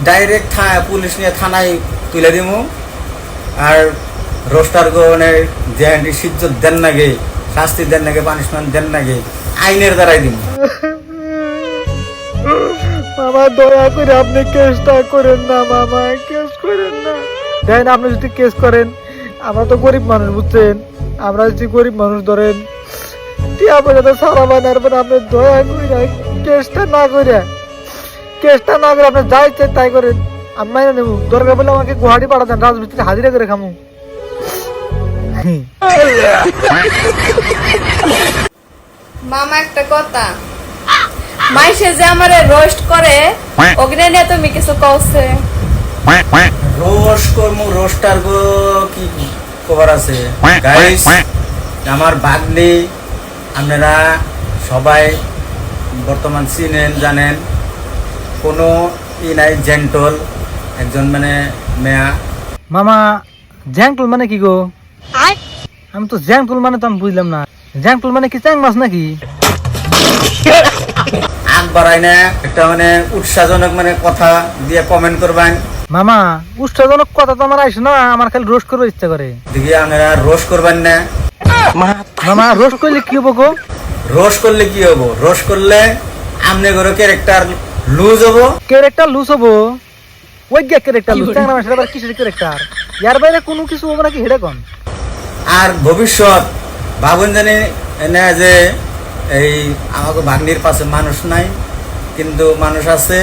Direct police নিয়ে থানায় তুলে দিব। আর রোস্টার গনের যে সিজ্জত দেন নাগে, শাস্তি দেন নাগে, পানিশমেন্ট দেন নাগে, আইনের দ্বারাই দিব। মামা দয়া করে আপনি কেসটা করেন না, মামা কেস করেন না। দেখেন আপনি যদি কেস করেন, আমরা তো গরিব মানুষ বুঝছেন, আমরা যদি গরিব মানুষ ধরেন টিয়া পয়সা সারা বানার পর আপনি দয়া করে কেসটা না করে আপনি যাই চাই তাই করেন, আমি মাইনে নেবো। দরকার বলে আমাকে গুয়াহাটি পাঠাতেন, রাজমিস্ত্রি হাজিরা করে খামু। মামা একটা কথা, মাইসে যে আমারে রোস্ট করে ওখানে নিয়ে তুমি কিছু কওছে? রোস্ট করমু, রোস্টার গো কি খবর আছে গাইস? আমার ভাগ্নি আপনারা সবাই বর্তমান চিনেন, জানেন। কোনো নাই, জেন্টল একজন মানে মেয়া। মামা জ্যাংটুল মানে কি গো? আমি তো জ্যাংটুল মানে তো আমি বুঝলাম না। জ্যাংটুল মানে কি চ্যাং মাছ নাকি? আগ বাড়াই না, একটা মানে উৎসাহজনক মানে কথা দিয়ে কমেন্ট করবেন। মামা উৎসাহজনক কথা তো আমার আইসে না, আমার খালি রোস্ট করবার ইচ্ছা করে। দেখি আপনারা রোস্ট করবেন না। মামা রোস্ট করলে কি হবো গো? রোস্ট করলে কি হবো? রোস্ট করলে আমনে ঘরে ক্যারেক্টার লুজ হবো। ক্যারেক্টার লুজ হবো? ওই গে ক্যারেক্টার লুজ, চ্যাংরা মাছের আবার কিসের ক্যারেক্টার? ইয়ার বাইরে কোনো কিছু হবো নাকি হেডে কোন? আর ভবিষ্যৎ ভাবুন জানি এনে যে এই আমাকে ভাগ্নির পাশে মানুষ নাই, কিন্তু মানুষ আছে।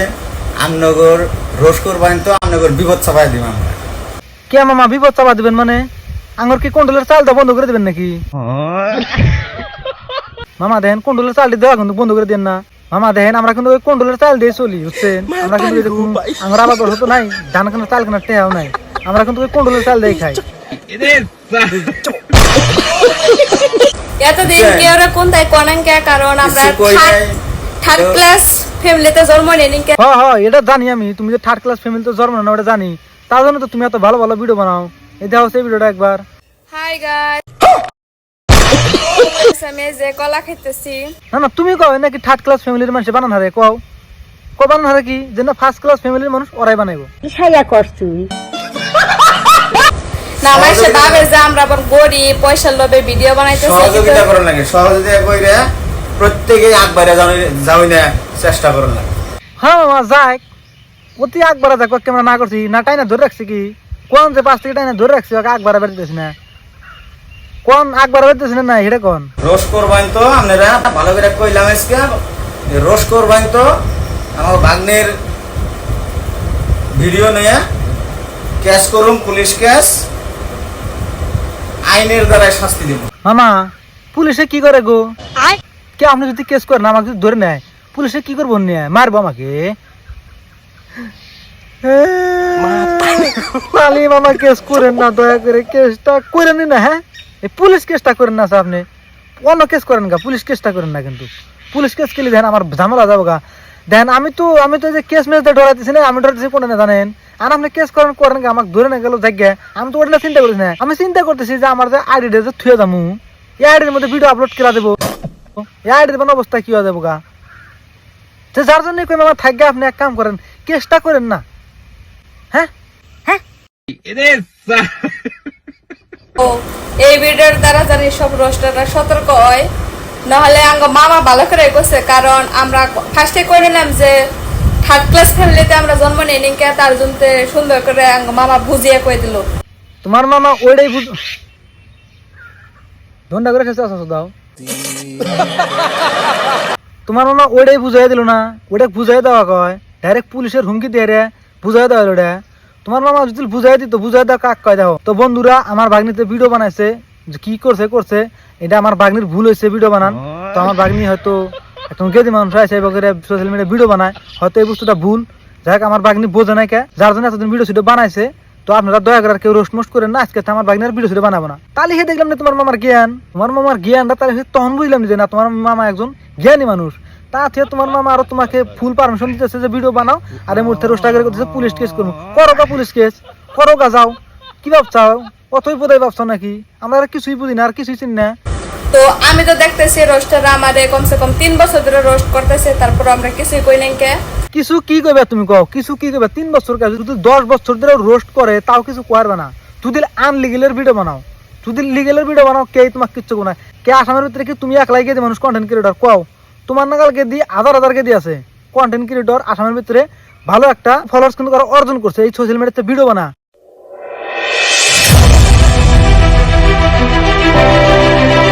আমনগর রোস্ট করবেন তো আমনগর বিপদ চাপাই দিব আমরা। কে মামা বিপদ চাপা দিবেন মানে? আঙুর কি কন্ট্রোলের চালটা বন্ধ করে দিবেন নাকি? মামা দেখেন কন্ট্রোলের চালটি দেওয়া কিন্তু বন্ধ করে দেন না। মামা দেখেন আমরা কিন্তু ওই কন্ট্রোলের চাল দিয়ে চলি, বুঝছেন? আমরা কিন্তু আমার আবার হতো নাই, ধান কেনার চাল কেনার টেহাও নাই, আমরা কিন্তু ওই কন্ট্রোলের চাল দিয়ে খাই। এতদিন কেউ কোনটাই কনাঙ্কে, কারণ আমরা থার্ড ক্লাস ফ্যামিলিতে জন্ম নেই। হ্যাঁ এটা জানি আমি, তুমি যে থার্ড ক্লাস ফ্যামিলিতে জন্ম না ওটা জানি, তার জন্য তো তুমি এত ভালো ভালো ভিডিও বানাও। এই দেখো সেই ভিডিওটা একবার। হাই গাইস, আমি যে কলা খাইতেছি। না তুমি কও নাকি থার্ড ক্লাস ফ্যামিলির মানুষ বানান হারে? কও বানান হারে কি যে না ফার্স্ট ক্লাস ফ্যামিলির মানুষ ওরাই বানাইবো? ইশায়া করছুই না, মাইসে ভাবে যে আমরা আবার গরিব, পয়সার লোভে ভিডিও বানাইতেছি। সহযোগিতা করুন লাগে, সহযোগিতা কইরা প্রত্যেকই আগবাড়ে যাওই না চেষ্টা করুন লাগে। হ্যাঁ মামা যাক, অতি আকবারা যাক, ক্যামেরা না করছি না, টাইনা ধরে রাখছি কি কোন যে 5 থেকে টাইনা ধরে রাখছি, ওকে আকবারা বেরতেছি না, কোন আকবারা বেরতেছি না এটা কোন? রোস্ট করবেন তো আপনারা ভালো করে কইলাম আজকে, রোস্ট করবেন তো আমার ভাগ্নের ভিডিও নিয়ে কেস করুন, পুলিশ কেস, আইনের দ্বারা শাস্তি দেব। মামা পুলিশে কি করে গো? কে আপনি যদি কেস করেন আমাকে যদি ধরে নেয়, পুলিশে কি করবো? নিয়ে মারবো আমাকে? পালি মামা কেস করেন না, দয়া করে কেসটা করেন না। হ্যাঁ এই পুলিশ কেসটা করেন না আপনি, অন্য কেস করেন গা, পুলিশ কেসটা করেন না। কিন্তু পুলিশ কেস খেলে দেখেন আমার ঝামেলা যাবো গা। দেখেন আমি তো যে কেস মেস ডরাইতেছি না, আমি ডরাইতেছি কোন না জানেন? আর আপনি কেস করেন গা, আমাকে ধরে না গেল জায়গা, আমি তো ওটা চিন্তা করিস না। আমি চিন্তা করতেছি যে আমার যে আইডিটা যে থুয়ে যাবো, এই আইডির মধ্যে ভিডিও আপলোড করা দেবো, এই আইডির অবস্থা কি হয়ে যাবো গা। যার জন্য কই আমার থাকবে, আপনি এক কাম করেন, কেসটা করেন না। হ্যাঁ এই ভিডিওর দ্বারা জানি সব রোস্টাররা সতর্ক হয়, নাহলে আঙ্গ মামা ভালো করে কইছে। কারণ আমরা ফার্স্টে কই নিলাম যে থার্ড ক্লাস ফ্যামিলিতে আমরা জন্ম নেই নিকে, তার জন্য সুন্দর করে আঙ্গ মামা বুঝিয়ে কই দিল। তোমার মামা ওইটাই ধন্যা করে খেতে আসো দাও। তোমার মামা ওইটাই বুঝাই দিল না, ওটা বুঝাই দেওয়া কয় ডাইরেক্ট পুলিশের হুমকি দিয়ে রে বুঝাই দেওয়া হলো। ওটা তোমার মামা যদি বুঝাই দিত, বুঝাই দেওয়া কাক কয় দেখো। তো বন্ধুরা আমার ভাগ্নিতে ভিডিও বানাইছে, যে কি করছে এটা আমার ভাগ্নির ভুল হয়েছে ভিডিও বানান। তো আমার ভাগ্নি হয়তো এখন গেদি মানুষ আছে সোশ্যাল মিডিয়ায় ভিডিও বানায়, হয়তো এই বস্তুটা ভুল। যাই হোক আমার ভাগ্নি বোঝে নাই কে, যার জন্য এতদিন ভিডিও সিডিও বানাইছে। তো আপনারা দয়া করে কেউ রোস্ট মোস্ট করেন না, আজকে আমার ভাগ্নের ভিডিও সিডিও বানাবো না। তাহলে দেখলাম না তোমার মামার জ্ঞানটা, তাহলে তখন বুঝলাম যে না তোমার মামা একজন জ্ঞানী মানুষ। তা থেকে তোমার মামা আরো তোমাকে ফুল পারমিশন দিতেছে যে ভিডিও বানাও, আর এই মুহূর্তে রোস্ট আগে করতেছে পুলিশ কেস করবো। করো গা পুলিশ কেস, করো গা, যাও। কি ভাবছাও? অতই বোধাই ভাবছো নাকি? আমরা কিছুই বুঝি না, আর কিছুই চিনি না। তো আমি তো দেখতেছি রোস্টাররা আমারে কমসে কম 3 বছর ধরে রোস্ট করতেছে, তারপর আমরা কিছুই কই নাই কে। কিছু কি কইবে তুমি কও, কিছু কি কইবে? 3 বছর কাজ যদি 10 বছর ধরে রোস্ট করে তাও কিছু কইরবে না। যদি আনলিগেলের ভিডিও বানাও, যদি লিগেলের ভিডিও বানাও, কে তোমাকে কিচ্ছু কোনা? কে আসামের ভিতরে কি তুমি একলাই কে মানুষ কন্টেন্ট ক্রিয়েটর কও? তোমার নাগাল কে দি হাজার কে দি আছে কন্টেন্ট ক্রিয়েটর আসামের ভিতরে ভালো একটা ফলোয়ার্স কিন্তু অর্জন করছে এই সোশ্যাল মিডিয়াতে ভিডিও বানা।